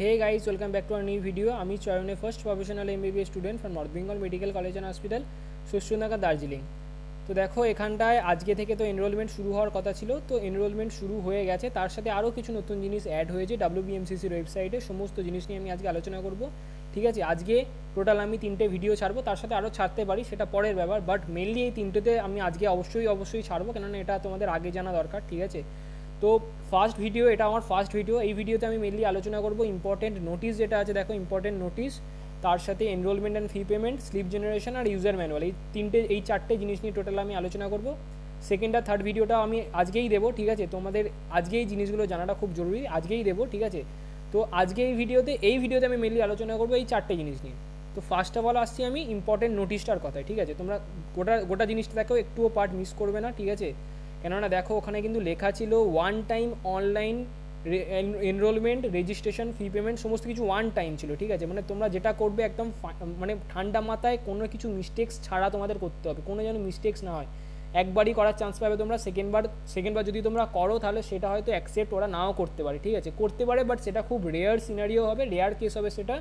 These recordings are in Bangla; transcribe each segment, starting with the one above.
Hey guys, welcome back to our new video. আমি চয়নে first professional MBBS student from north Bengal medical college and hospital সুশ্রুনাগা দার্জিলিং। তো দেখো এখানটায় আজকে থেকে তো এনরোলমেন্ট শুরু হওয়ার কথা ছিল, তো এনরোলমেন্ট শুরু হয়ে গেছে। তার সাথে আরও কিছু নতুন জিনিস অ্যাড হয়েছে WBMCCর ওয়েবসাইটে। সমস্ত জিনিস নিয়ে আমি আজকে আলোচনা করব, ঠিক আছে। আজকে টোটাল আমি 3টে ভিডিও ছাড়বো, তার সাথে আরও ছাড়তে পারি, সেটা পরের ব্যাপার। বাট মেনলি এই 3টেতে আমি আজকে অবশ্যই ছাড়বো, কেননা এটা তোমাদের আগে জানা দরকার, ঠিক আছে। তো ফার্স্ট ভিডিও, এটা আমার ফার্স্ট ভিডিও। এই ভিডিওতে আমি মেনলি আলোচনা করব ইম্পর্টেন্ট নোটিশ যেটা আছে, দেখো ইম্পর্টেন্ট নোটিশ, তার সাথে enrolment and fee payment, slip generation আর ইউজার ম্যানুয়াল, এই চারটে জিনিস নিয়ে টোটাল আমি আলোচনা করব। সেকেন্ড আর থার্ড ভিডিওটা আমি আজকেই দেবো, ঠিক আছে। তোমাদের আজকে এই জিনিসগুলো জানাটা খুব জরুরি, আজকেই দেবো, ঠিক আছে। তো আজকে এই ভিডিওতে আমি মেনলি আলোচনা করবো এই চারটে জিনিস নিয়ে। তো ফার্স্ট অফ অল আসছি আমি ইম্পর্টেন্ট নোটিশটার কথায়, ঠিক আছে। তোমরা গোটা জিনিসটা দেখো, একটুও পার্ট মিস করবে না, ঠিক আছে। কেননা দেখো ওখানে কিন্তু লেখা ছিল one time online enrolment, registration, fee payment, সমস্ত কিছু ওয়ান টাইম ছিল, ঠিক আছে। মানে তোমরা যেটা করবে একদম মানে ঠান্ডা মাথায়, কোনো কিছু মিস্টেক্স ছাড়া তোমাদের করতে হবে, কোনো যেন মিস্টেক্স না হয়। একবারই করার চান্স পাবে তোমরা, সেকেন্ডবার যদি তোমরা করো তাহলে সেটা হয়তো অ্যাকসেপ্ট ওরা নাও করতে পারে, ঠিক আছে। করতে পারে, বাট সেটা খুব রেয়ার সিনারিও হবে, রেয়ার কেস হবে সেটা।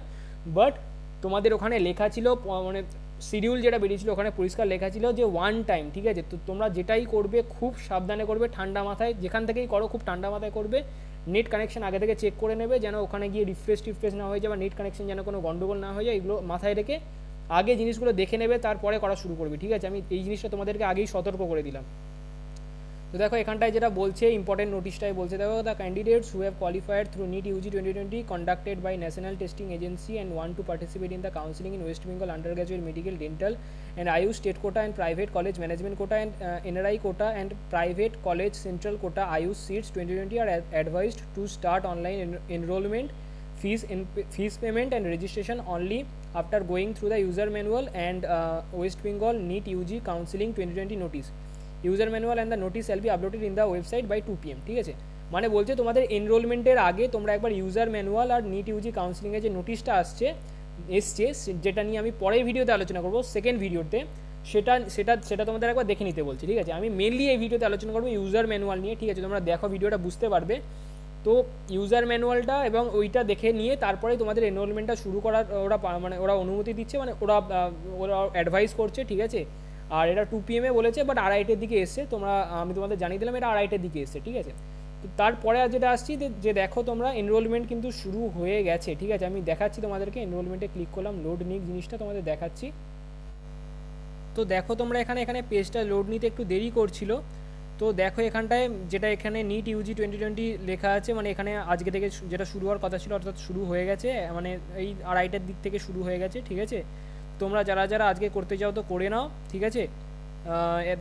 বাট তোমাদের ওখানে লেখা ছিল, মানে শিডিউল যেটা বেরিয়েছিল ওখানে পরিষ্কার লেখা ছিল যে ওয়ান টাইম, ঠিক আছে। তো তোমরা যেটাই করবে খুব সাবধানে করবে, ঠান্ডা মাথায়, যেখান থেকেই করো খুব ঠান্ডা মাথায় করবে। নেট কানেকশন আগে থেকে চেক করে নেবে, যেন ওখানে গিয়ে রিফ্রেশ না হয়ে যায়, বা নেট কানেকশন যেন কোনো গন্ডগোল না হয়ে যায়, এগুলো মাথায় রেখে আগে জিনিসগুলো দেখে নেবে, তারপরে করা শুরু করবে, ঠিক আছে। আমি এই জিনিসটা তোমাদেরকে আগেই সতর্ক করে দিলাম। তো দেখো এখানটায় যেটা বলছে, ইম্পর্টেন্ট নোটিশটাই বলছে, দেখো the candidates who have qualified through NEET UG 2020 conducted by national testing agency and want to participate in the counselling in West Bengal undergraduate medical, dental and AYUSH state quota and private college management quota and NRI quota and private college central quota AYUSH seats 2020 are advised to start online enrolment, fees payment and registration only after going through the user manual and West Bengal NEET UG counseling 2020 notice. User manual and the notice shall be uploaded in the website by 2 PM, ঠিক আছে। মানে বলছে তোমাদের এনরোলমেন্টের আগে তোমরা একবার ইউজার ম্যানুয়াল আর NEET UG কাউন্সিলিংয়ের যে নোটিশটা এসছে, যেটা নিয়ে আমি পরের ভিডিওতে আলোচনা করবো, সেকেন্ড ভিডিওতে, সেটা তোমাদের একবার দেখে নিতে বলছি, ঠিক আছে। আমি মেনলি এই ভিডিওতে আলোচনা করবো ইউজার ম্যানুয়াল নিয়ে, ঠিক আছে। তোমরা দেখো ভিডিওটা বুঝতে পারবে। তো ইউজার ম্যানুয়ালটা এবং ওইটা দেখে নিয়ে তারপরে তোমাদের এনরোলমেন্টটা শুরু করার ওরা অনুমতি দিচ্ছে, মানে ওরা অ্যাডভাইস করছে, ঠিক আছে। আর এটা 2 PM বলেছে, বাট 2:30-এর দিকে এসছে। আমি তোমাদের জানিয়ে দিলাম এটা 2:30-এর দিকে এসছে, ঠিক আছে। তো তারপরে যেটা আসছি, যে দেখো তোমরা এনরোলমেন্ট কিন্তু শুরু হয়ে গেছে, ঠিক আছে। আমি দেখাচ্ছি তোমাদেরকে, এনরোলমেন্টে ক্লিক করলাম, লোড নিক জিনিসটা তোমাদের দেখাচ্ছি। তো দেখো তোমরা এখানে পেজটা লোড নিতে একটু দেরি করছিল। তো দেখো এখানটায় যেটা এখানে NEET UG 2020 লেখা আছে, মানে এখানে আজকে থেকে যেটা শুরু হওয়ার কথা ছিল, অর্থাৎ শুরু হয়ে গেছে, মানে এই 2:30-এর দিক থেকে শুরু হয়ে গেছে, ঠিক আছে। তোমরা যারা আজকে করতে চাও তো করে নাও, ঠিক আছে।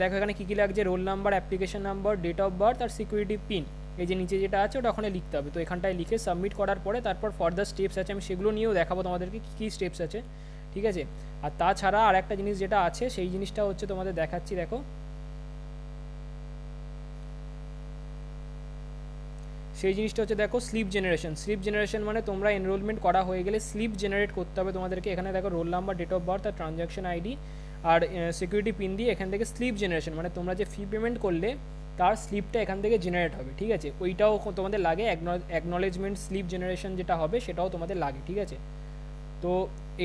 দেখো এখানে কী লাগছে, roll number, application number, date of birth আর সিকিউরিটি পিন, এই যে নিচে যেটা আছে ওটা ওখানে লিখতে হবে। তো এখানটায় লিখে সাবমিট করার পরে তারপর ফার্দার স্টেপস আছে, আমি সেগুলো নিয়েও দেখাবো তোমাদেরকে কী স্টেপস আছে, ঠিক আছে। আর তাছাড়া আর একটা জিনিস যেটা আছে, সেই জিনিসটা হচ্ছে তোমাদের দেখাচ্ছি, দেখো সেই জিনিসটা হচ্ছে, দেখো স্লিপ জেনারেশন মানে তোমরা এনরোলমেন্ট করা হয়ে গেলে স্লিপ জেনারেট করতে হবে তোমাদেরকে। এখানে দেখো roll number, date of birth আর ট্রানজ্যাকশন আইডি আর সিকিউরিটি পিন দিয়ে এখান থেকে স্লিপ জেনারেশন, মানে তোমরা যে ফি পেমেন্ট করলে তার স্লিপটা এখান থেকে জেনারেট হবে, ঠিক আছে। ওইটাও তোমাদের লাগে, অ্যাকনলেজমেন্ট স্লিপ জেনারেশন যেটা হবে সেটাও তোমাদের লাগে, ঠিক আছে। তো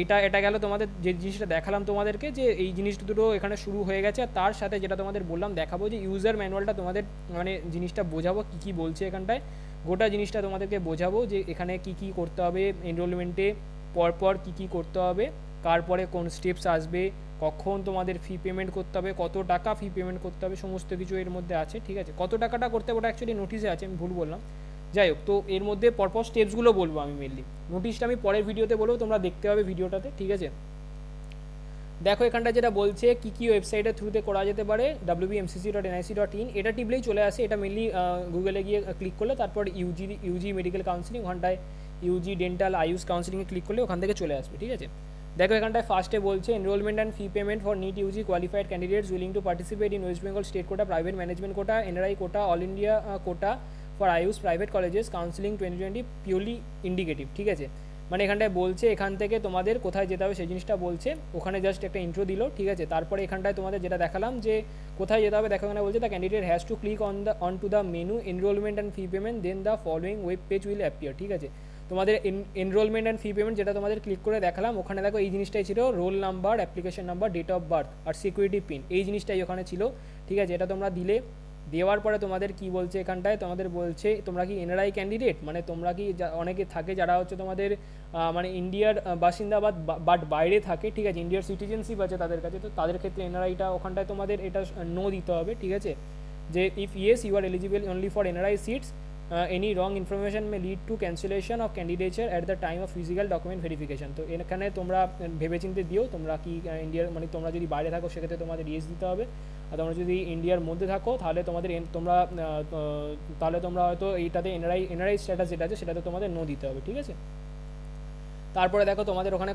এটা গেল তোমাদের যে জিনিসটা দেখালাম তোমাদেরকে, যে এই জিনিসটা দুটো এখানে শুরু হয়ে গেছে। আর তার সাথে যেটা তোমাদের বললাম, দেখাবো যে ইউজার ম্যানুয়ালটা তোমাদের, মানে জিনিসটা বোঝাবো কী বলছে এখানটায়, গোটা জিনিসটা তোমাদেরকে বোঝাবো যে এখানে কী করতে হবে এনরোলমেন্টে, পরপর কী করতে হবে, কার পরে কোন স্টেপস আসবে, কখন তোমাদের ফি পেমেন্ট করতে হবে, কত টাকা ফি পেমেন্ট করতে হবে, সমস্ত কিছু এর মধ্যে আছে, ঠিক আছে। কত টাকাটা করতে হবে ওটা অ্যাকচুয়ালি নোটিশে আছে, আমি ভুল বললাম। যাই হোক, তো এর মধ্যে পরপর স্টেপসগুলো বলবো আমি মেনলি, নোটিশটা আমি পরের ভিডিওতে বলবো, তোমরা দেখতে হবে ভিডিওটাতে, ঠিক আছে। দেখো এখানটা যেটা বলছে কী ওয়েবসাইটের থ্রুতে করা যেতে পারে, wbmcc.nic.in, এটা টিপলেই চলে আসে। এটা মেনলি গুগলে গিয়ে ক্লিক করলে তারপর ইউজি মেডিকেল কাউন্সিলিং, ওখানটায় ইউজি ডেন্টাল আয়ুষ কাউন্সিলিংয়ে ক্লিক করলে ওখান থেকে চলে আসবে, ঠিক আছে। দেখো এখানটায় ফার্স্টে বলছে enrolment and fee payment for NEET UG qualified candidates willing to participate in West Bengal state quota, private management quota, NRI quota, all India quota for AYUSH private colleges counselling 2020 purely indicative, ঠিক আছে। মানে এখানটায় বলছে এখান থেকে তোমাদের কোথায় যেতে হবে সেই জিনিসটা বলছে, ওখানে জাস্ট একটা ইন্ট্রো দিল, ঠিক আছে। তারপরে এখানটায় তোমাদের যেটা দেখালাম যে কোথায় যেতে হবে, দেখো এখানে বলছে the candidate has to click on to the menu enrolment and fee payment, then the following web page will appear, ঠিক আছে। তোমাদের এনরোলমেন্ট অ্যান্ড ফি পেমেন্ট যেটা তোমাদের ক্লিক করে দেখালাম, ওখানে দেখো এই জিনিসটাই ছিল, roll number, application number, date of birth আর সিকিউরিটি পিন, এই জিনিসটাই ওখানে ছিল। ঠিক আছে, এটা তোমরা দিলে, দেওয়ার পরে তোমাদের কি বলছে এখানটায়, তোমাদের বলছে তোমরা কি এনআরআই ক্যান্ডিডেট, মানে তোমরা কি, অনেকে থাকে যারা হচ্ছে তোমাদের মানে ইন্ডিয়ার বাসিন্দা বাট বাইরে থাকে, ঠিক আছে, ইন্ডিয়ার সিটিজেনশিপ আছে তাদের কাছে, তো তাদের ক্ষেত্রে এনআরআইটা ওখানটায় তোমাদের এটা নো দিতে হবে। ঠিক আছে, যে if yes you are eligible only for NRI seats, any wrong information may lead to cancellation of candidature at the time of physical document verification. তো এখানে তোমরা ভেবেচিন্তে দিও তোমরা কি ইন্ডিয়ার, মানে তোমরা যদি বাইরে থাকো সেক্ষেত্রে তোমাদের ইয়েস দিতে হবে, আর তোমরা যদি ইন্ডিয়ার মধ্যে থাকো তাহলে তোমাদের তোমরা হয়তো এইটাতে এনআরআই স্ট্যাটাস যেটা আছে সেটাতে তোমাদের নো দিতে হবে। ঠিক আছে, তারপরে দেখো তোমাদের ওখানে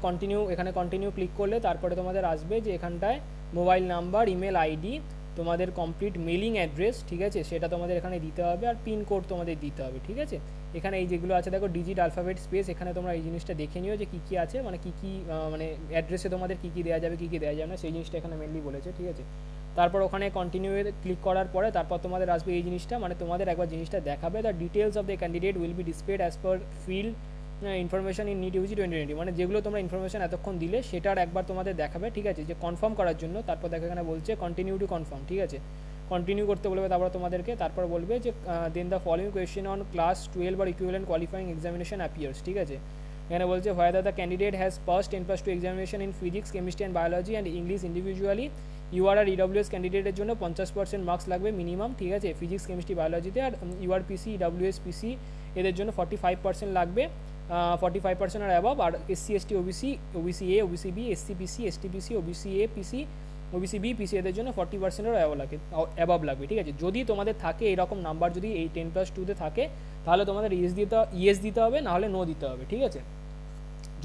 কন্টিনিউ ক্লিক করলে তারপরে তোমাদের আসবে যে এখানটায় মোবাইল নাম্বার, ইমেল আইডি, তোমাদের কমপ্লিট মেলিং অ্যাড্রেস, ঠিক আছে, সেটা তোমাদের এখানে দিতে হবে, আর পিনকোড তোমাদের দিতে হবে। ঠিক আছে, এখানে এই যেগুলো আছে দেখো ডিজিট, আলফাবেট, স্পেস, এখানে তোমরা এই জিনিসটা দেখে নিও যে কী আছে, মানে কী মানে অ্যাড্রেসে তোমাদের কী দেওয়া যাবে, কী দেওয়া যাবে না, সেই জিনিসটা এখানে মেনলি বলেছে। ঠিক আছে, তারপর ওখানে কন্টিনিউ ক্লিক করার পরে তারপর তোমাদের আসবে এই জিনিসটা, মানে তোমাদের একবার জিনিসটা দেখাবে, the details of the candidate will be displayed as per field information in NEET UG 2020, মানে যেগুলো তোমরা ইনফরমেশন এতক্ষণ দিলে সেটার একবার তোমাদের দেখাবে। ঠিক আছে, যে কনফার্ম করার জন্য, তারপর দেখো এখানে বলছে কন্টিনিউ টু কনফার্ম। ঠিক আছে, কন্টিনিউ করতে বলবে তারপর তোমাদেরকে, তারপর বলবে যে then the following question on class 12 আর ইকুইভ্যালেন্ট কোয়ালিফাইং এক্সামিনেশন অ্যাপিয়ার্স। ঠিক আছে, এখানে বলছে whether the candidate has pass 10+2 examination in physics, chemistry and biology and English individually. UR আর ইডব্লিউএস ক্যান্ডিডেটের জন্য 50% মার্কস লাগবে মিনিমাম। ঠিক আছে, ফিজিক্স, কেমিস্ট্রি, বায়োলজিতে, আর ইউআরপিসি, ইডব্লিউএস, পিসি এদের জন্য 45% লাগবে, 45% আর অ্যাবভ, আর SC, ST, OBC A, OBC B, SC PC, ST PC, OBC A PC, OBC B PC এদের জন্য 40%-এর অ্যাবভ লাগবে। ঠিক আছে, যদি তোমাদের থাকে এরকম নাম্বার, যদি এই 10+2-তে থাকে তাহলে তোমাদের ইয়েস দিতে হবে, নাহলে নো দিতে হবে। ঠিক আছে,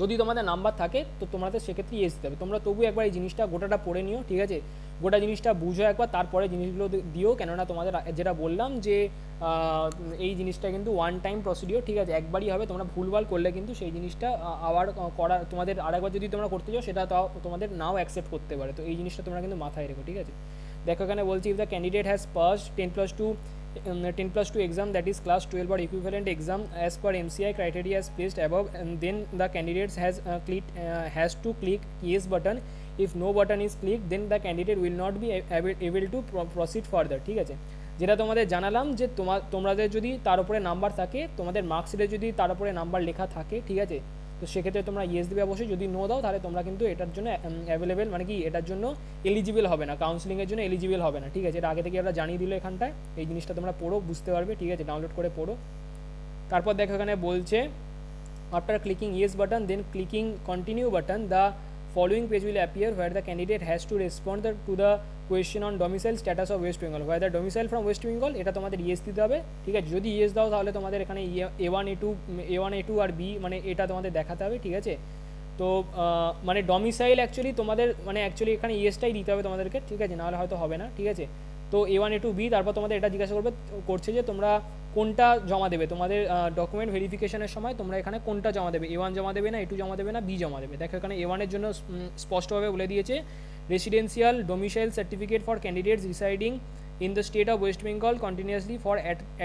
যদি তোমাদের নাম্বার থাকে তো তোমাদের সেক্ষেত্রে ইয়েস দিতে হবে। তোমরা তবু একবার এই জিনিসটা গোটাটা পড়ে নিও। ঠিক আছে, গোটা জিনিসটা বুঝো একবার, তারপরে জিনিসগুলো দিও, কেননা তোমাদের যেটা বললাম যে এই জিনিসটা কিন্তু ওয়ান টাইম প্রসিডিওর। ঠিক আছে, একবারই হবে, তোমরা ভুলভাল করলে কিন্তু সেই জিনিসটা আবার করা, তোমাদের আরেকবার যদি তোমরা করতে চাও সেটা তাও তোমাদের নাও অ্যাকসেপ্ট করতে পারে। তো এই জিনিসটা তোমরা কিন্তু মাথায় রেখো। ঠিক আছে, দেখো এখানে বলছি if the candidate has passed 10+2 exam, that is class 12 or equivalent exam as per MCI criteria as placed above, and then the candidates has to click yes button. If no button is clicked, then the candidate will not be able to proceed further. ঠিক আছে, যেটা তোমাদের জানালাম যে তোমাদের যদি তার উপরে নাম্বার থাকে, তোমাদের মার্কশিটে যদি তার উপরে নাম্বার লেখা থাকে, ঠিক আছে, তো সেক্ষেত্রে তোমরা ইয়েস দেবে অবশ্যই। যদি নো দাও তাহলে তোমরা কিন্তু এটার জন্য অ্যাভেলেবেল, মানে কি এটার জন্য এলিজিবল হবে না, কাউন্সিলিংয়ের জন্য এলিজিবল হবে না। ঠিক আছে, এটা আগে থেকে আমরা জানিয়ে দিল এখানটায়, এই জিনিসটা তোমরা পড়ো, বুঝতে পারবে। ঠিক আছে, ডাউনলোড করে পড়ো। তারপর দেখো এখানে বলছে after clicking yes button then clicking continue button, the following page will appear where the candidate has to respond to the question on domicile status of West Bengal, whether domicile from West Bengal, এটা তোমাদের ইয়েস দিতে হবে। ঠিক আছে, যদি ইয়েস দাও তাহলে তোমাদের এখানে A1 A2 আর বি, মানে এটা তোমাদের দেখাতে হবে। ঠিক আছে, তো মানে ডমিসাইল অ্যাকচুয়ালি তোমাদের, মানে অ্যাকচুয়ালি এখানে ইয়েসটাই দিতে হবে তোমাদেরকে। ঠিক আছে, নাহলে হয়তো হবে না। ঠিক আছে, তো A1 A2 বি, তারপর তোমাদের এটা জিজ্ঞাসা করছে যে তোমরা কোনটা জমা দেবে, তোমাদের ডকুমেন্ট ভেরিফিকেশনের সময় তোমরা এখানে কোনটা জমা দেবে, A1 জমা দেবে না, A2 জমা দেবে না, বি জমা দেবে। দেখো এখানে A1-এর জন্য স্পষ্টভাবে বলে দিয়েছে residential domicile certificate for candidates residing in the state of West Bengal continuously for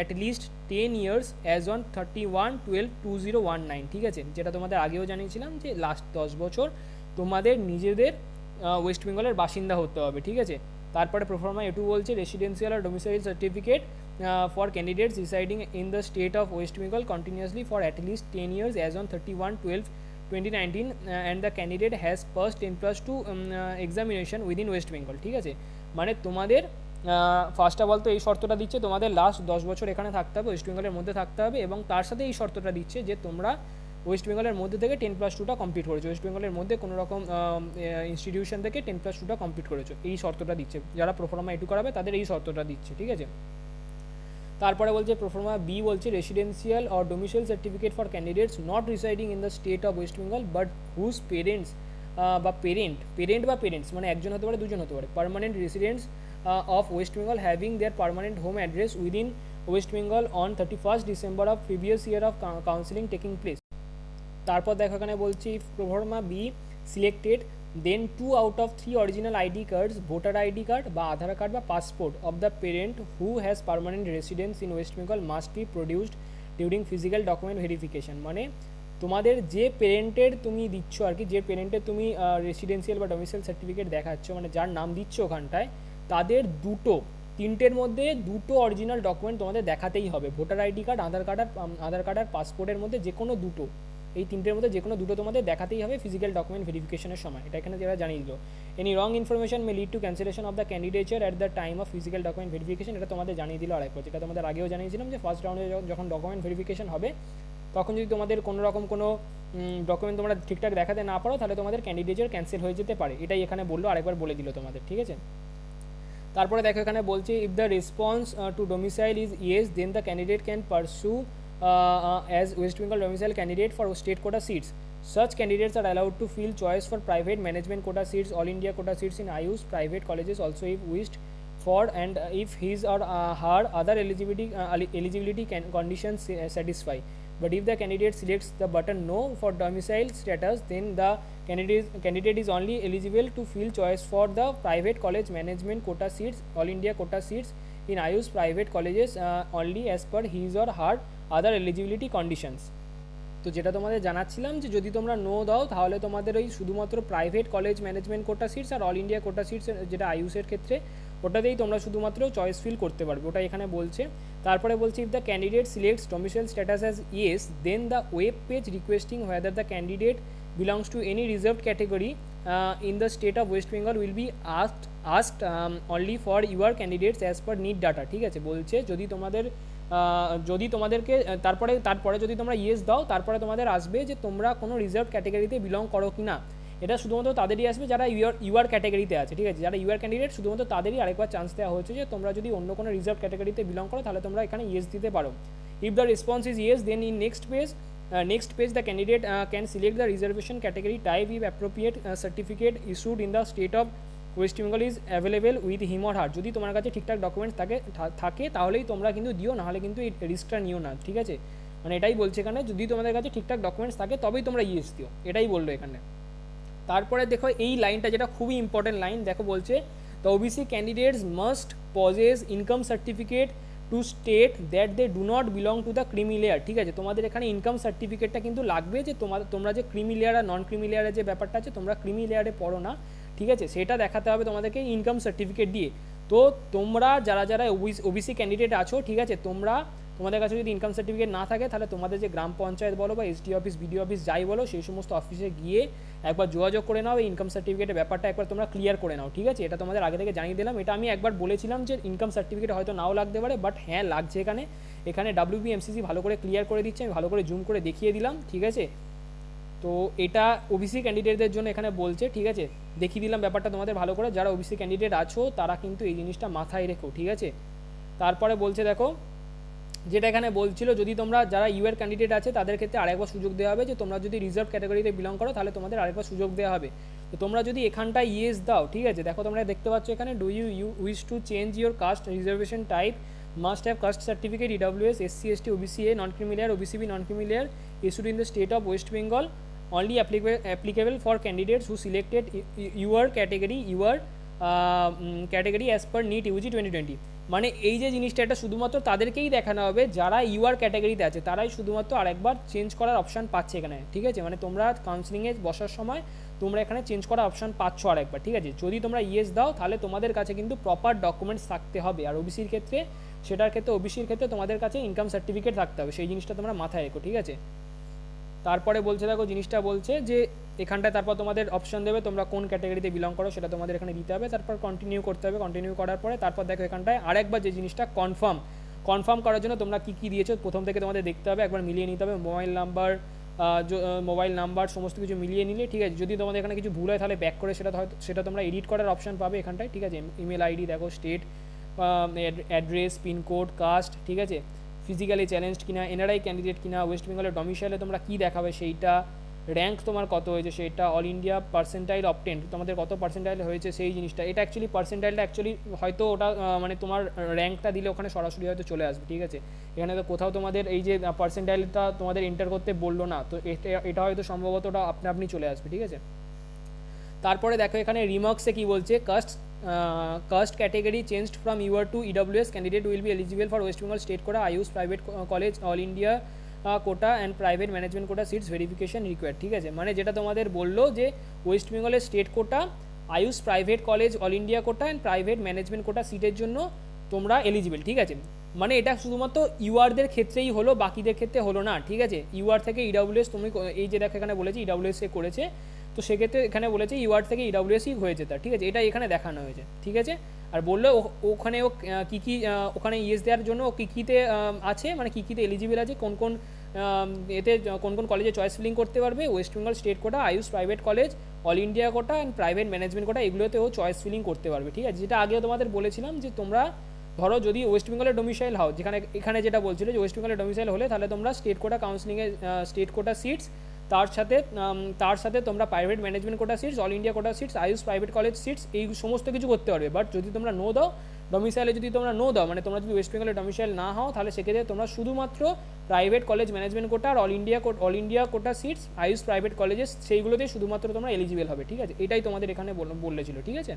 at least 10 years as on 31/12/2019। ঠিক আছে, যেটা তোমাদের আগেও জানিয়েছিলাম যে লাস্ট 10 বছর তোমাদের নিজেদের ওয়েস্ট বেঙ্গলের বাসিন্দা হতে হবে। ঠিক আছে, তারপরে প্রোফর্মা A2 বলছে রেসিডেন্সিয়াল আর domicile certificate for candidates residing in the state of West Bengal continuously for at least 10 years as on 31/12/2019 and the candidate has passed 10+2 examination within West Bengal। ঠিক আছে, মানে তোমাদের ফার্স্ট অফ অল তো এই শর্তটা দিচ্ছে তোমাদের লাস্ট 10 বছর এখানে থাকতে হবে, ওয়েস্ট বেঙ্গলের মধ্যে থাকতে হবে, এবং তার সাথে এই শর্তটা দিচ্ছে যে তোমরা ওয়েস্ট বেঙ্গলের মধ্যে থেকে 10+2টা কমপ্লিট করেছো, ওয়েস্ট বেঙ্গলের মধ্যে কোনো রকম ইনস্টিটিউশন থেকে 10+2টা কমপ্লিট করেছো, এই শর্তটা দিচ্ছে। যারা প্রোফর্মা A2 করাবে তাদের এই শর্তটা দিচ্ছে। ঠিক আছে, তারপরে বলছে প্রোফর্মা বি বলছে residential or domicile certificate for candidates not residing in the state of West Bengal but whose parents বা পেরেন্টস মানে একজন হতে পারে, দুজন হতে পারে, permanent residents of West Bengal having their permanent home address within West Bengal on 31st December of previous year of counselling taking place. তারপর দেখো এখানে বলছি if proforma B selected then 2 out of 3 original ID cards, voter ID card বা আধার কার্ড বা passport of the parent who has permanent residence in West Bengal must be produced during physical document verification. মানে তোমাদের যে পেরেন্টের তুমি দিচ্ছ আর কি, যে পেরেন্টের তুমি রেসিডেন্সিয়াল বা ডোমিসাইল সার্টিফিকেট দেখাচ্ছ, মানে যার নাম দিচ্ছ ওখানটায়, তাদের তিনটের মধ্যে দুটো অরিজিনাল ডকুমেন্ট তোমাদের দেখাতেই হবে। ভোটার আইডি কার্ড, আধার কার্ড আর পাসপোর্টের মধ্যে যে কোনো দুটো, এই তিনটের মধ্যে যে কোনো দুটো তোমাদের দেখাতেই হবে ফিজিক্যাল ডকুমেন্ট ভেরিফিকেশনের সময়। এটা এখানে যারা জানিয়ে দিল। Any wrong information may lead to cancellation of the candidature at the time of physical document verification. এটা তোমাদের জানিয়ে দিল আরেকবার, যেটা তোমাদের আগেও জানিয়েছিলাম যে ফার্স্ট রাউন্ডে যখন ডকুমেন্ট ভেরিফিকেশন হবে তখন যদি তোমাদের কোনো রকম কোনো ডকুমেন্ট তোমরা ঠিকঠাক দেখাতে না পারো তাহলে তোমাদের ক্যান্ডিডেচার ক্যান্সেল হয়ে যেতে পারে। এটাই এখানে বললো, আরেকবার বলে দিল তোমাদের, ঠিক আছে। তারপরে দেখো এখানে বলছে if the response to domicile is yes then the candidate can pursue as West Bengal domicile candidate for state quota seats. Such candidates are allowed to fill choice for private management quota seats, all India quota seats in IU's private colleges also if wished for, and if his or her other eligibility conditions satisfy. But if the candidate selects the button no for domicile status, then the candidate is only eligible to fill choice for the private college management quota seats, all India quota seats in IU's private colleges only as per his or her other eligibility conditions. তো যেটা তোমাদের জানাচ্ছিলাম যে যদি তোমরা নো দাও তাহলে তোমাদের ওই শুধুমাত্র private college management quota seats আর অল ইন্ডিয়া কোটা সিটস যেটা আইউসের ক্ষেত্রে ওটাতেই তোমরা শুধুমাত্র চয়েস ফিল করতে পারবে, ওটা এখানে বলছে। তারপরে বলছে if the candidate selects domicile status as yes then the web page requesting whether the candidate belongs to any reserved category in the state of West Bengal will be asked only for your candidates as per need data। ঠিক আছে, বলছে যদি তোমাদেরকে তারপরে যদি তোমরা ইয়েস দাও তারপরে তোমাদের আসবে যে তোমরা কোনো রিজার্ভ ক্যাটেগরিতে বিলং করো কি না। এটা শুধুমাত্র তাদেরই আসবে যারা ইউআর ক্যাটেগরিতে আছে, ঠিক আছে। যারা ইউআর ক্যান্ডিডেট শুধুমাত্র তাদেরই আরেকবার চান্স দেওয়া হয়েছে যে তোমরা যদি অন্য কোনো রিজার্ভ ক্যাটেগরিতে বিলং করো তাহলে তোমরা এখানে ইয়েস দিতে পারো। If the response is yes then in next page the candidate can select the reservation category type if appropriate certificate issued in the state of West Bengal is available with him or her। যদি তোমার কাছে ঠিকঠাক ডকুমেন্টস থাকে তাহলেই তোমরা কিন্তু দিও, নাহলে কিন্তু এই রিস্কটা নিও না, ঠিক আছে। মানে এটাই বলছে এখানে, যদি তোমাদের কাছে ঠিকঠাক ডকুমেন্টস থাকে তবেই তোমরা ইয়েস দিও, এটাই বললো এখানে। তারপরে দেখো এই লাইনটা যেটা খুবই ইম্পর্টেন্ট লাইন, দেখো বলছে the OBC candidates must possess income certificate to state that they do not belong to the creamy layer. ঠিক আছে, তোমাদের এখানে ইনকাম সার্টিফিকেটটা কিন্তু লাগবে যে তোমরা যে ক্রিমি লেয়ার আর নন ক্রিমি লেয়ারের যে ব্যাপারটা আছে, তোমরা ক্রিমি লেয়ারে পড়ো না, ঠিক আছে, সেটা দেখাতে হবে তোমাদেরকে ইনকাম সার্টিফিকেট দিয়ে। তো তোমরা যারা ওবিসি ক্যান্ডিডেট আছো, ঠিক আছে, তোমাদের কাছে যদি ইনকাম সার্টিফিকেট না থাকে তাহলে তোমাদের যে গ্রাম পঞ্চায়েত বলো বা এসডি অফিস, বিডিও অফিস যাই বলো, সেই সমস্ত অফিসে গিয়ে একবার যোগাযোগ করে নাও, এই ইনকাম সার্টিফিকেটের ব্যাপারটা একবার তোমরা ক্লিয়ার করে নাও, ঠিক আছে। এটা তোমাদের আগে থেকে জানিয়ে দিলাম। এটা আমি একবার বলেছিলাম যে ইনকাম সার্টিফিকেট হয়তো নাও লাগতে পারে, বাট হ্যাঁ লাগছে এখানে WBMCC ভালো করে ক্লিয়ার করে দিচ্ছে, আমি ভালো করে জুম করে দেখিয়ে দিলাম, ঠিক আছে। তো এটা ওবিসি ক্যান্ডিডেটদের জন্য এখানে বলছে, ঠিক আছে, দেখিয়ে দিলাম ব্যাপারটা তোমাদের ভালো করে। যারা ওবিসি ক্যান্ডিডেট আছো তারা কিন্তু এই জিনিসটা মাথায় রেখো, ঠিক আছে। তারপরে বলছে দেখো, যেটা এখানে বলছিল, যদি তোমরা যারা ইউআর ক্যান্ডিডেট আছে তাদের ক্ষেত্রে আরেকবার সুযোগ দেওয়া হবে যে তোমরা যদি রিজার্ভ ক্যাটাগরিতে বিলং করো তাহলে তোমাদের আরেকবার সুযোগ দেওয়া হবে। তো তোমরা যদি এখানটা ইয়েস দাও, ঠিক আছে, দেখো তোমরা দেখতে পাচ্ছ এখানে do you wish to change your caste reservation type must have caste certificate EWS SC ST OBC A non creamy layer OBCB non creamy layer issued in the state of West Bengal only applicable for candidates who selected your category as per NEET UG 2020। মানে এই যে জিনিসটা, এটা শুধুমাত্র তাদেরকেই দেখানো হবে যারা ইউআর ক্যাটাগরিতে আছে, তারাই শুধুমাত্র আরেকবার চেঞ্জ করার অপশান পাচ্ছে এখানে, ঠিক আছে। মানে তোমরা কাউন্সিলিংয়ে বসার সময় তোমরা এখানে চেঞ্জ করার অপশান পাচ্ছ আরেকবার, ঠিক আছে। যদি তোমরা ইয়েস দাও তাহলে তোমাদের কাছে কিন্তু প্রপার ডকুমেন্টস থাকতে হবে। আর ওবিসির ক্ষেত্রে তোমাদের কাছে ইনকাম সার্টিফিকেট থাকতে হবে, সেই জিনিসটা তোমরা মাথায় রেখো, ঠিক আছে। তারপরে বলছে দেখো, জিনিসটা বলছে যে এখানটায় তারপর তোমাদের অপশন দেবে তোমরা কোন ক্যাটাগরিতে বিলং করো সেটা তোমাদের এখানে দিতে হবে, তারপর কন্টিনিউ করতে হবে। কন্টিনিউ করার পরে তারপর দেখো এখানটায় আরেকবার যে জিনিসটা কনফার্ম করার জন্য তোমরা কী দিয়েছো প্রথম থেকে তোমাদের দেখতে হবে, একবার মিলিয়ে নিতে হবে। মোবাইল নাম্বার সমস্ত কিছু মিলিয়ে নিলে, ঠিক আছে। যদি তোমাদের এখানে কিছু ভুল হয় তাহলে ব্যাক করে সেটা তোমরা এডিট করার অপশন পাবে এখানটায়, ঠিক আছে। ইমেল আইডি দেখো, স্টেট, অ্যাড্রেস, পিনকোড, কাস্ট, ঠিক আছে, ফিজিক্যালি চ্যালেঞ্জড কিনা, এনআরআই ক্যান্ডিডেট কিনা, ওয়েস্ট বেঙ্গলের ডমিসাইলে তোমরা কী দেখাবে সেইটা, র্যাঙ্ক তোমার কত হয়েছে সেইটা, অল ইন্ডিয়া পার্সেন্টাইল অবটেন্ড তোমাদের কত পার্সেন্টাইল হয়েছে সেই জিনিসটা। এটা পার্সেন্টাইলটা হয়তো ওটা মানে তোমার র্যাঙ্কটা দিলে ওখানে সরাসরি হয়তো চলে আসবে, ঠিক আছে। এখানে তো কোথাও তোমাদের এই যে পার্সেন্টাইলটা তোমাদের এন্টার করতে বললো না, তো এটা হয়তো সম্ভবত ওটা আপনি চলে আসবে, ঠিক আছে। তারপরে দেখো এখানে রিমার্কসে কী বলছে, caste category changed from UR to EWS, candidate will be eligible for West Bengal state quota, Ayush private college all India quota and private management quota seats verification required. ঠিক আছে, মানে যেটা তোমাদের বললো যে ওয়েস্ট বেঙ্গলের state quota, AYUSH private college all India quota and private management quota সিটের জন্য তোমরা এলিজিবল। ঠিক আছে, মানে এটা শুধুমাত্র ইউআরদের ক্ষেত্রেই হলো, বাকিদের ক্ষেত্রে হলো না। ঠিক আছে, ইউআর থেকে ইডাব্লিউএস তুমি এই যে দেখো এখানে বলেছি ইডাব্লিউএস এ করেছে, তো সেক্ষেত্রে এখানে বলেছে ইউআর থেকে ইডাব্লিউএসই হয়েছে তার। ঠিক আছে, এটা এখানে দেখানো হয়েছে। ঠিক আছে, আর বললো ওখানে ও কী কী ওখানে ইএস দেওয়ার জন্য ও কী কীতে আছে, মানে কী কীতে এলিজিবল আছে, কোন কোন এতে কোন কোন কলেজে চয়েস ফিলিং করতে পারবে, west Bengal state quota, AYUSH private college all India quota and private management quota, এগুলোতে ও চয়েস ফিলিং করতে পারবে। ঠিক আছে, যেটা আগেও তোমাদের বলেছিলাম যে তোমরা ধরো যদি ওয়েস্ট বেঙ্গলের ডোমিসাইল হও, যেখানে এখানে যেটা বলছিল যে ওয়েস্ট বেঙ্গলের ডোমিসাইল হলে তাহলে তোমরা স্টেট কোটা কাউন্সিলিংয়ে স্টেট কোটা সিটস, তার সাথে তোমরা private management quota seats, all India quota seats, AYUSH private college seats, এই সমস্ত কিছু করতে পারবে। বাট যদি তোমরা নো দাও ডোমিসাইলে, যদি তোমরা নো দাও মানে তোমরা যদি ওয়েস্ট বেঙ্গলের ডোমিসাইল না হও, তাহলে সেক্ষেত্রে তোমরা শুধুমাত্র প্রাইভেট কলেজ ম্যানেজমেন্ট কোটা আর all India quota seats, AYUSH private colleges, সেইগুলোতেই শুধুমাত্র তোমরা এলিজিবল হবে। ঠিক আছে, এটাই তোমাদের এখানে বলেছিল। ঠিক আছে,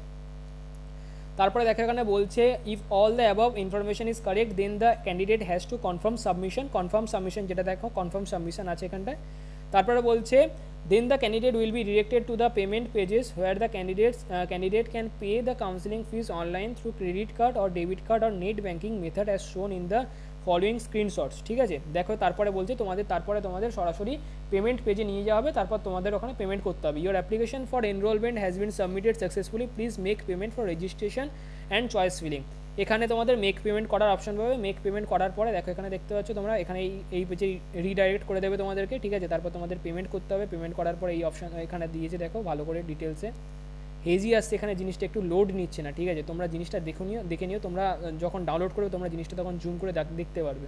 তারপরে দেখো এখানে বলছে if all the above information is correct then the candidate has to confirm submission, যেটা দেখো কনফার্ম সাবমিশন আছে এখানটায়। তারপরে বলছে then the candidate will be directed to the payment pages where the candidate can pay the counselling fees online through credit card or debit card or net banking method as shown in the following screenshots. ঠিক আছে, দেখো তারপরে বলছে তোমাদের সরাসরি পেমেন্ট পেজে নিয়ে যাওয়া হবে, তারপর তোমাদের ওখানে পেমেন্ট করতে হবে। Your application for enrolment has been submitted successfully, please make payment for registration and choice filling. এখানে তোমাদের মেক পেমেন্ট করার অপশন পাবে। মেক পেমেন্ট করার পরে দেখো এখানে দেখতে পাচ্ছ তোমরা, এখানে এই পেজে রিডাইরেক্ট করে দেবে তোমাদেরকে। ঠিক আছে, তারপর তোমাদের পেমেন্ট করতে হবে। পেমেন্ট করার পরে এই অপশন এখানে দিয়েছে, দেখো ভালো করে ডিটেলসে হেজি আসছে, এখানে জিনিসটা একটু লোড নিচ্ছে না। ঠিক আছে, তোমরা জিনিসটা দেখে নিও, তোমরা যখন ডাউনলোড করবে তোমরা জিনিসটা তখন জুম করে দেখতে পারবে।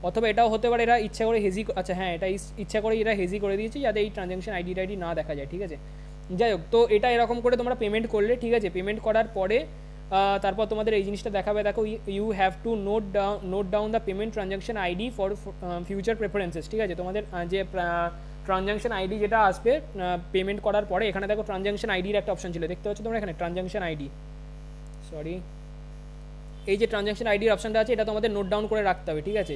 অথবা এটাও হতে পারে এরা ইচ্ছা করে হেজি, আচ্ছা হ্যাঁ, এটা ইচ্ছা করে এরা হেজি করে দিয়েছে যাতে এই ট্রানজ্যাকশন আইডি না দেখা যায়। ঠিক আছে, যাই হোক, তো এটা এরকম করে তোমরা পেমেন্ট করলে, ঠিক আছে, পেমেন্ট করার পরে তারপর তোমাদের এই জিনিসটা দেখাবে, দেখো you have to note down the payment transaction ID for future preferences. ঠিক আছে, তোমাদের যে ট্রানজ্যাকশন আইডি যেটা আসবে পেমেন্ট করার পরে, এখানে দেখো ট্রানজ্যাকশন আইডির একটা অপশন ছিল, দেখতে পাচ্ছ তোমরা এখানে ট্রানজ্যাকশন আইডি, এই যে ট্রানজ্যাকশন আইডির অপশনটা আছে এটা তোমাদের নোট ডাউন করে রাখতে হবে। ঠিক আছে,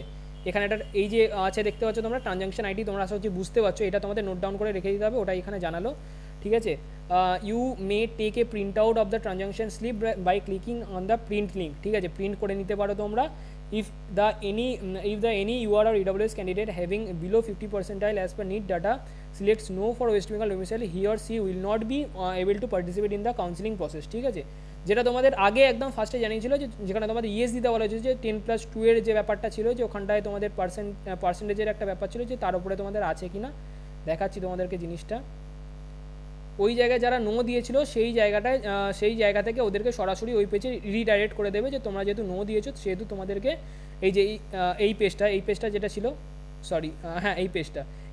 এখানে একটা এই যে আছে দেখতে পাচ্ছ তোমরা ট্রানজ্যাকশন আইডি, তোমরা আশা করছি বুঝতে পারছো, এটা তোমাদের নোট ডাউন করে রেখে দিতে হবে, ওটা এখানে জানালো। ঠিক আছে, you may take a print out of the transaction slip by clicking on the print link. ঠিক আছে, প্রিন্ট করে নিতে পারো তোমরা। if the any UR or EWS candidate having below 50 percentile as per NEET data selects no for West Bengal domicile, he or she will not be able to participate in the counseling process. ঠিক আছে, যেটা তোমাদের আগে একদম ফার্স্টে জানিয়েছিল যে যেখানে তোমাদের ইএস দিতে বলা হয়েছে যে 10+2 এর যে ব্যাপারটা ছিল, যে ওখানটায় তোমাদের পার্সেন্টেজের একটা ব্যাপার ছিল, যে তার উপরে তোমাদের আছে কি না দেখাচ্ছি তোমাদেরকে জিনিসটা। ওই জায়গায় যারা নো দিয়েছিল সেই জায়গা থেকে ওদেরকে সরাসরি ওই পেজে রিডাইরেক্ট করে দেবে, যে তোমরা যেহেতু নো দিয়েছো সেহেতু তোমাদেরকে এই পেজটা যেটা ছিল,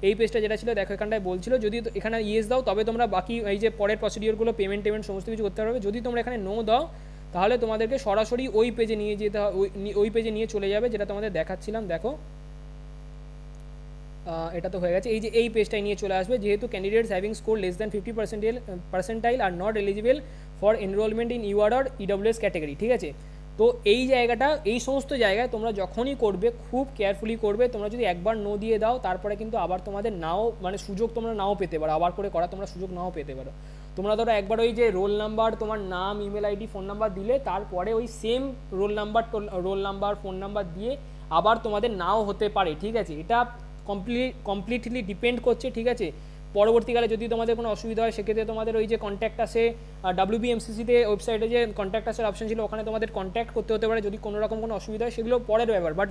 এই পেজটা যেটা ছিল দেখো এখানটায় বলছিল যদি এখানে ইয়েস দাও তবে তোমরা বাকি এই যে পরের প্রসিডিওরগুলো পেমেন্ট সমস্ত কিছু করতে পারবে। যদি তোমরা এখানে নো দাও তাহলে তোমাদেরকে সরাসরি ওই পেজে নিয়ে যেতে হবে, ওই পেজে নিয়ে চলে যাবে, যেটা তোমাদের দেখাচ্ছিলাম। দেখো এটা তো হয়ে গেছে, এই যে এই পেজটাই নিয়ে চলে আসবে, যেহেতু candidates having score less than 50 percentile are not eligible for enrollment in UR or EWS category. ঠিক আছে, তো এই জায়গাটা, এই সমস্ত জায়গায় তোমরা যখনই করবে খুব কেয়ারফুলি করবে। তোমরা যদি একবার নো দিয়ে দাও তারপরে কিন্তু আবার তোমাদের সুযোগ তোমরা নাও পেতে পারো, আবার করে করা তোমরা সুযোগ নাও পেতে পারো। তোমরা ধরো একবার ওই যে রোল নাম্বার, তোমার নাম, ইমেল আইডি, ফোন নাম্বার দিলে, তারপরে ওই same roll number phone number দিয়ে আবার তোমাদের নাও হতে পারে। ঠিক আছে, এটা কমপ্লিটলি ডিপেন্ড করছে। ঠিক আছে, পরবর্তীকালে যদি তোমাদের কোনো অসুবিধা হয় সেক্ষেত্রে তোমাদের ওই যে কন্ট্যাক্ট আসে, WBMCCতে ওয়েবসাইটে যে কন্ট্যাক্ট আসার অপশন ছিল ওখানে তোমাদের কন্ট্যাক্ট করতে হতে পারে যদি কোনো রকম কোনো অসুবিধা হয়, সেগুলো পরের ব্যাপার। বাট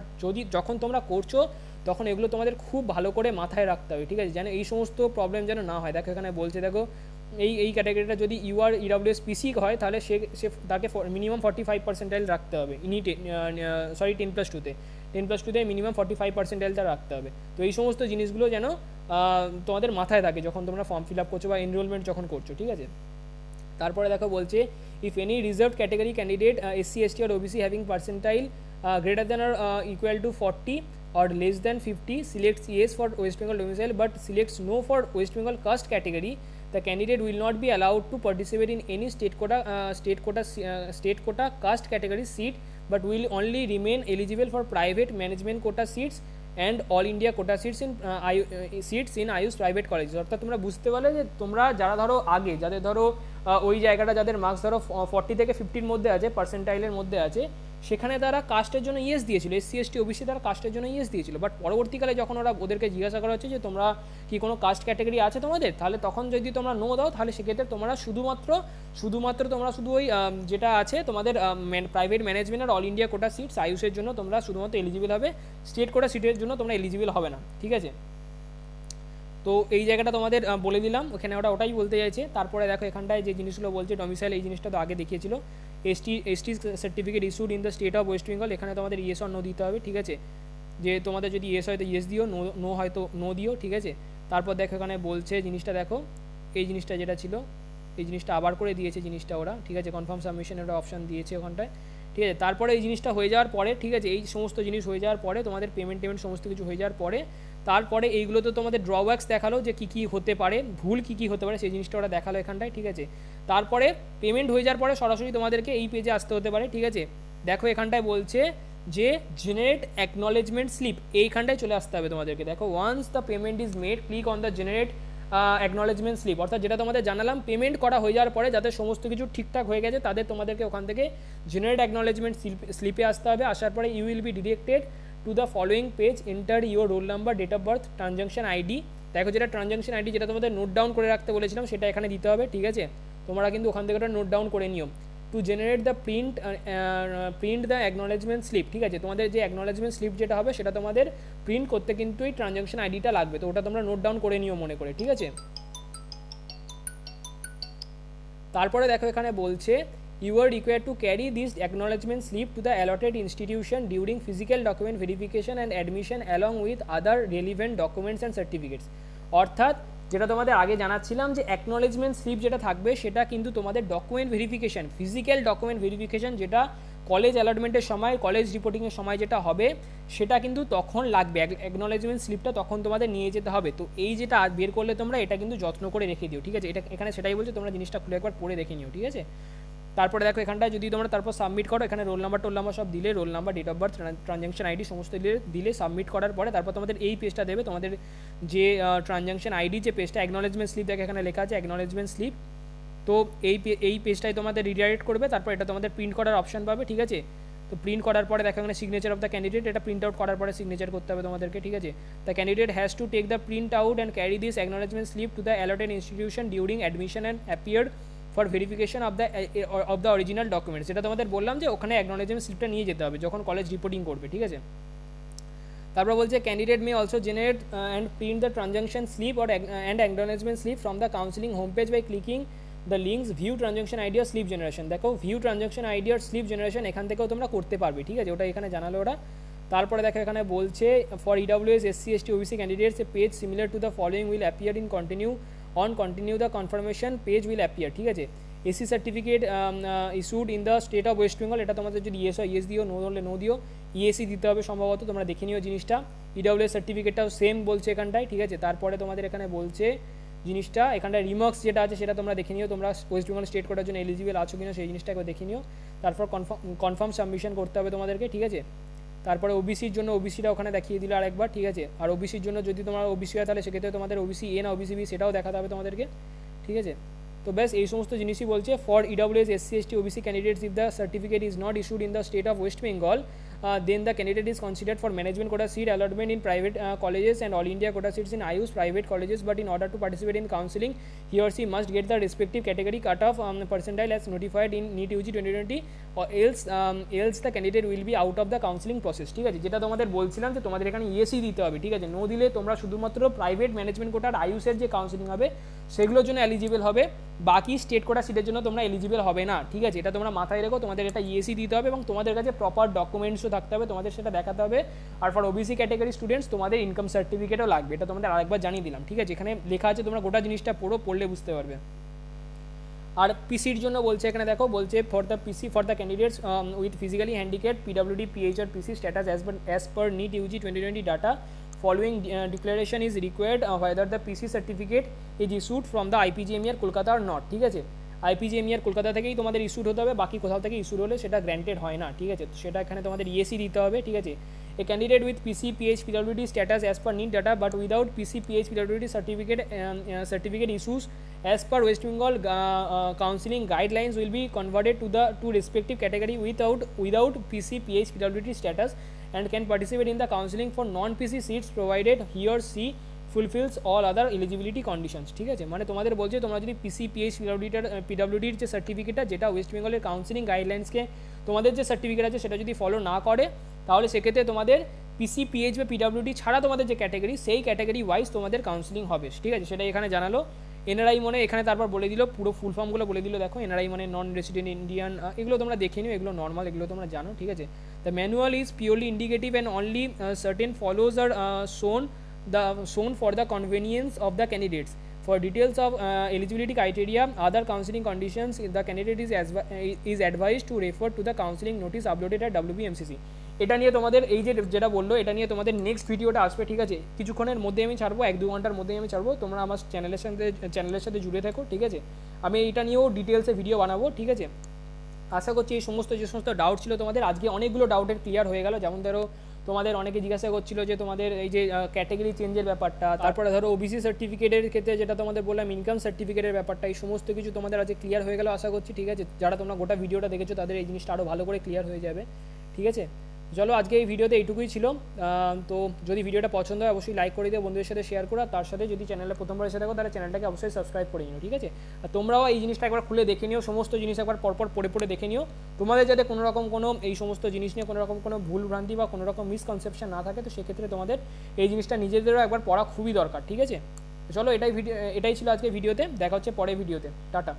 যখন তোমরা করছো তখন এগুলো তোমাদের খুব ভালো করে মাথায় রাখতে হবে। ঠিক আছে, যেন এই সমস্ত প্রবলেম যেন না হয়। দেখো এখানে বলছে, দেখো এই ক্যাটাগরিটা যদি UR EWS PC হয় তাহলে সে তাকে মিনিমাম 45 পার্সেন্টাইল রাখতে হবে, 10+2তে 10+2তে মিনিমাম 45 পার্সেন্টাইলটা রাখতে হবে। তো এই সমস্ত জিনিসগুলো যেন তোমাদের মাথায় থাকে যখন তোমরা ফর্ম ফিল আপ করছো বা এনরোলমেন্ট যখন করছো। ঠিক আছে, তারপরে দেখো বলছে if any reserve category candidate SC ST or OBC having percentile greater than or equal to 40 or less than 50 selects yes for West Bengal domicile but selects no for West Bengal caste category, the candidate will not be allowed to participate in any state quota caste category seat but will only remain eligible for private management quota seats and all India quota seats in Ayush private college. অর্থাৎ তোমরা বুঝতে পারলে যে তোমরা যারা ধরো আগে যাদের ধরো ওই জায়গাটা যাদের মার্কস ধরো 40 থেকে 50-র মধ্যে আছে, পার্সেন্টাইলের মধ্যে আছে, সেখানে তারা কাস্টের জন্য ইয়েস দিয়েছিল, SC ST OBC তারা কাস্টের জন্য ইয়েস দিয়েছিল। বাট পরবর্তীকালে যখন ওদেরকে জিজ্ঞাসা করা হচ্ছে যে তোমরা কি কোনো কাস্ট ক্যাটাগরি আছে তোমাদের, তাহলে তখন যদি তোমরা নো দাও তাহলে সেক্ষেত্রে তোমরা শুধুমাত্র তোমরা শুধু ওই যেটা আছে তোমাদের প্রাইভেট ম্যানেজমেন্ট আর অল ইন্ডিয়া কোটা সিটস আয়ুষের জন্য তোমরা শুধুমাত্র এলিজিবল হবে, স্টেট কোটা সিটের জন্য তোমরা এলিজিবল হবে না। ঠিক আছে, তো এই জায়গাটা তোমাদের বলে দিলাম, ওখানে ওটাই বলতে চাইছে। তারপরে দেখো এখানটায় যে জিনিসগুলো বলছে ডমিসাইল, এই জিনিসটা তো আগে দেখিয়েছিল। ST certificate issued in the state of West Bengal, এখানে তোমাদের ইয়েস অর নো দিতে হবে। ঠিক আছে, যে তোমাদের যদি ইয়েস হয় তো ইয়েস দিও, নো হয় তো নো দিও। ঠিক আছে, তারপর দেখো এখানে বলছে জিনিসটা, দেখো এই জিনিসটা যেটা ছিল এই জিনিসটা আবার করে দিয়েছে জিনিসটা ওরা। ঠিক আছে, কনফার্ম সাবমিশনের একটা অপশান দিয়েছে ওখানটায়। ঠিক আছে, তারপরে এই জিনিসটা হয়ে যাওয়ার পরে, ঠিক আছে, এই সমস্ত জিনিস হয়ে যাওয়ার পরে তোমাদের পেমেন্ট সমস্ত কিছু হয়ে যাওয়ার পরে, তারপরে এইগুলো তো তোমাদের ড্রব্যাকস দেখালো যে কী হতে পারে, ভুল কী হতে পারে, সেই জিনিসটা ওরা দেখালো এখানটায়। ঠিক আছে, তারপরে পেমেন্ট হয়ে যাওয়ার পরে সরাসরি তোমাদেরকে এই পেজে আসতে হতে পারে। ঠিক আছে, দেখো এখানটায় বলছে যে জেনারেট অ্যাকনলেজমেন্ট স্লিপ, এইখানটায় চলে আসতে হবে তোমাদেরকে। দেখো once the payment is made click on the generate acknowledgement slip, অর্থাৎ যেটা তোমাদের জানালাম পেমেন্ট করা হয়ে যাওয়ার পরে যাদের সমস্ত কিছু ঠিকঠাক হয়ে গেছে তোমাদেরকে ওখান থেকে জেনারেট অ্যাকনলেজমেন্ট স্লিপে আসতে হবে। আসার পরে you will be directed to the following page, enter your roll number, date of birth, transaction ID. দেখো যেটা ট্রানজাকশন আইডি যেটা তোমাদের নোট ডাউন করে রাখতে বলেছিলাম সেটা এখানে দিতে হবে। ঠিক আছে, তোমরা কিন্তু ওখান থেকে ওটা নোট ডাউন করে নিও। To generate the print the acknowledgement slip, ঠিক আছে, তোমাদের যে অ্যাকনলেজমেন্ট স্লিপ যেটা হবে সেটা তোমাদের প্রিন্ট করতে কিন্তু এই ট্রানজাকশন আইডিটা লাগবে, তো ওটা তোমরা নোট ডাউন করে নিও মনে করে। ঠিক আছে, তারপরে দেখো এখানে বলছে you are required to carry this acknowledgement slip to the allotted institution during physical document verification and admission along with other relevant documents and certificates। অর্থাৎ যেটা তোমাদের আগে জানাচ্ছিলাম যে অ্যাকনলেজমেন্ট স্লিপ যেটা থাকবে সেটা কিন্তু তোমাদের document verification, physical document verification, যেটা কলেজ অ্যালটমেন্টের সময়, কলেজ রিপোর্টিংয়ের সময় যেটা হবে সেটা কিন্তু তখন লাগবে, অ্যাকনলেজমেন্ট স্লিপটা তখন তোমাদের নিয়ে যেতে হবে। তো এই যেটা বের করলে তোমরা এটা কিন্তু যত্ন করে রেখে দিও। ঠিক আছে, এটা এখানে সেটাই বলছে, তোমরা জিনিসটা খুলে একবার পড়ে দেখে নিও। ঠিক আছে, তারপরে দেখো এখানটায় যদি তোমরা তারপর সাবমিট করো, এখানে রোল নাম্বার সব দিলে, roll number, date of birth, transaction ID সমস্ত দিলে সাবমিট করার পরে তারপর তোমাদের এই পেজটা দেবে, তোমাদের যে ট্রানজাকশন আইডি যে পেজটা, অ্যাকনলেজমেন্ট স্লিপ দেখে এখানে লেখা আছে অ্যাকনলেজমেন্ট স্লিপ। তো এই পেজটাই তোমাদের রিডাইরেক্ট করবে, তারপর এটা তোমাদের প্রিন্ট করার অপশন পাবে। ঠিক আছে, তো প্রিন্ট করার পরে দেখো এখানে সিগনেচার অফ দ্য ক্যান্ডিডেট, এটা প্রিন্ট আউট করার পরে সিগনেচার করতে হবে তোমাদেরকে। ঠিক আছে, the candidate has to take the print out and carry this acknowledgement slip to the allotted institution during admission and appeared for verification of the original documents. যেটা তোমাদের বললাম যে ওখানে অ্যাকনলেজমেন্ট স্লিপটা নিয়ে যেতে হবে যখন কলেজ রিপোর্টিং করবে। ঠিক আছে, তারপর বলছে candidate may also generate and print the transaction slip or and acknowledgement slip from the counselling home page by clicking the links view transaction ID আর স্লিপ জেনারেশন। দেখো ভিউ ট্রানজাকশন আইডি আর স্লিপ জেনারেশন এখান থেকেও তোমরা করতে পারবে। ঠিক আছে, ওটা এখানে জানালো ওরা। তারপরে দেখো এখানে বলছে for EWS SC ST OBC candidates A page similar to the following will appear in continue the confirmation page will appear. ঠিক আছে, AC certificate issued in the state of West Bengal, এটা তোমাদের যদি ইয়েস হয় ইয়েস দিও, নো হলে নো দিও, EAC দিতে হবে সম্ভবত, তোমরা দেখে নিও জিনিসটা। EWS সার্টিফিকেটটাও সেম বলছে এখানটায়। ঠিক আছে, তারপরে তোমাদের এখানে বলছে জিনিসটা, এখানটায় রিমার্কস যেটা আছে সেটা তোমরা দেখে নিও, তোমরা ওয়েস্ট বেঙ্গল স্টেট কোটার জন্য এলিজিবল আছো কিনা সেই জিনিসটা একবার দেখে নিও। তারপর কনফার্ম সাবমিশন করতে হবে তোমাদেরকে। ঠিক আছে, তারপরে ওবিসির জন্য ওবিসিটা ওখানে দেখিয়ে দিল আরেকবার। ঠিক আছে, আর ওবিসির জন্য যদি তোমার ওবিসি হয় তাহলে সেক্ষেত্রে তোমাদের OBC A না OBC B সেটাও দেখাতে হবে তোমাদেরকে। ঠিক আছে, তো ব্যাস এই সমস্ত জিনিসই বলছে। For EWS SC ST OBC candidates if the certificate is not issued in the state of West Bengal then the candidate is considered for management quota seat allotment in private colleges and all India quota seats in Ayush private colleges, but in order to participate in counselling he or she must get the respective category cutoff percentile as notified in NEET UG 2020 or else the candidate will be out of the counselling process। ঠিক আছে, যেটা তোমাদের বলছিলাম যে তোমাদের এখানে EAC দিতে হবে। ঠিক আছে, নো দিলে তোমরা শুধুমাত্র প্রাইভেট ম্যানেজমেন্ট কোটার আয়ুষের যে কাউন্সিলিং হবে সেগুলোর জন্য এলিজিবল হবে, বাকি স্টেট কোটা সিটের জন্য তোমরা এলিজিবল হবে না। ঠিক আছে, এটা তোমরা মাথায় রেখো, তোমাদের এটা EAC দিতে হবে এবং তোমাদের কাছে প্রপার ডকুমেন্টসও থাকতে হবে, তোমাদের সেটা দেখাতে হবে। আর ফর OBC ক্যাটাগরি স্টুডেন্টস তোমাদের ইনকাম সার্টিফিকেটও লাগবে, এটা তোমাদের আরেকবার জানিয়ে দিলাম। ঠিক আছে, এখানে লেখা আছে, তোমরা গোটা জিনিসটা পড়লে বুঝতে পারবে। আর পিসির জন্য বলছে এখানে দেখো, বলছে for the candidates with physically handicap পিডব্লিউডি পিএইচ আর PC status as per NEET UG 2020 data following declaration is required whether the PC certificate is issued from the IPGMER Kolkata or not, ঠিক আছে। IPGMER কলকাতা থেকেই তোমাদের ইস্যুড হতে হবে, বাকি কোথাও থেকে ইস্যুড হলে সেটা গ্র্যান্টেড হয় না, ঠিক আছে। সেটা এখানে তোমাদের ইএসি দিতে হবে, ঠিক আছে। A candidate with PC PH PWD status as per NEET data but without PC PH PWD certificate issues as per West Bengal counseling guidelines will be converted to respective category without PC PH PWD status and can participate in the counseling for non-PC seats provided he or she fulfills all other eligibility conditions, ঠিক আছে। মানে তোমাদের বলছে তোমরা যদি পিসি পিএইচ পিডব্লিউডির যে সার্টিফিকেটটা, যেটা ওয়েস্ট বেঙ্গলের কাউন্সিলিং গাইডলাইন্সকে তোমাদের যে সার্টিফিকেট আছে সেটা যদি ফলো না করে, তাহলে সেক্ষেত্রে তোমাদের পিসি পিএইচ বা পিডব্লিউডি ছাড়া তোমাদের যে ক্যাটাগরি, সেই ক্যাটাগরি ওয়াইজ তোমাদের কাউন্সিলিং হবে, ঠিক আছে। সেটা এখানে জানালো। এনআরআই মানে এখানে তারপর বলে দিল, পুরো ফুল ফর্মগুলো বলে দিল। দেখো এনআরআই মানে নন রেসিডেন্ট ইন্ডিয়ান, এগুলো তোমরা দেখে নিও, এগুলো নর্মাল, এগুলো তোমরা জানো, ঠিক আছে। The manual is purely indicative and only certain follows are shown for the convenience of the candidates. For details of eligibility criteria, other counseling conditions, the candidate is advised to refer to the counseling notice uploaded at WBMCC. এটা নিয়ে তোমাদের এই যেটা বললো, এটা নিয়ে তোমাদের নেক্সট ভিডিওটা আসবে, ঠিক আছে। কিছুক্ষণের মধ্যে আমি ছাড়বো, 1-2 ঘন্টার মধ্যেই আমি ছাড়বো। তোমরা আমার চ্যানেলের সাথে জুড়ে থাকো, ঠিক আছে। আমি এটা নিয়েও ডিটেলসে ভিডিও বানাবো, ঠিক আছে। আশা করছি এই যে সমস্ত ডাউট ছিল তোমাদের, আজকে অনেকগুলো ডাউটের ক্লিয়ার হয়ে গেল। যেমন ধরো তোমাদের অনেকে জিজ্ঞাসা করছিল যে তোমাদের এই যে ক্যাটাগরি চেঞ্জের ব্যাপারটা, তারপরে ধরো ওবিসি সার্টিফিকেটের ক্ষেত্রে যেটা তোমাদের বললাম ইনকাম সার্টিফিকেটের ব্যাপারটা, এই সমস্ত কিছু তোমাদের আজকে ক্লিয়ার হয়ে গেল আশা করছি, ঠিক আছে। যারা তোমরা গোটা ভিডিওটা দেখেছো তাদের এই জিনিসটা আরও ভালো করে ক্লিয়ার হয়ে যাবে, ঠিক আছে। চলো আজকে এই ভিডিওতে এইটুকুই ছিল। তো যদি ভিডিওটা পছন্দ হয় অবশ্যই লাইক করে দিও, বন্ধুদের সাথে শেয়ার করো, তার সাথে যদি চ্যানেলে প্রথমবার এসে থাকো তাহলে চ্যানেলটাকে অবশ্যই সাবস্ক্রাইব করে নিও, ঠিক আছে। আর তোমরাও এই জিনিসটা একবার খুলে দেখে নিও, সমস্ত জিনিস একবার পরপর পড়ে দেখে নিও। তোমাদের যাতে কোনো রকম এই সমস্ত জিনিস নিয়ে কোনো রকম কোনো ভুল ভ্রান্তি বা কোনো রকম মিসকনসেপশন না থাকে, তো সেক্ষেত্রে তোমাদের এই জিনিসটা নিজেদেরও একবার পড়া খুবই দরকার, ঠিক আছে। চলো এটাই ছিল আজকে ভিডিওতে, দেখা হচ্ছে পরের ভিডিওতে, টাটা।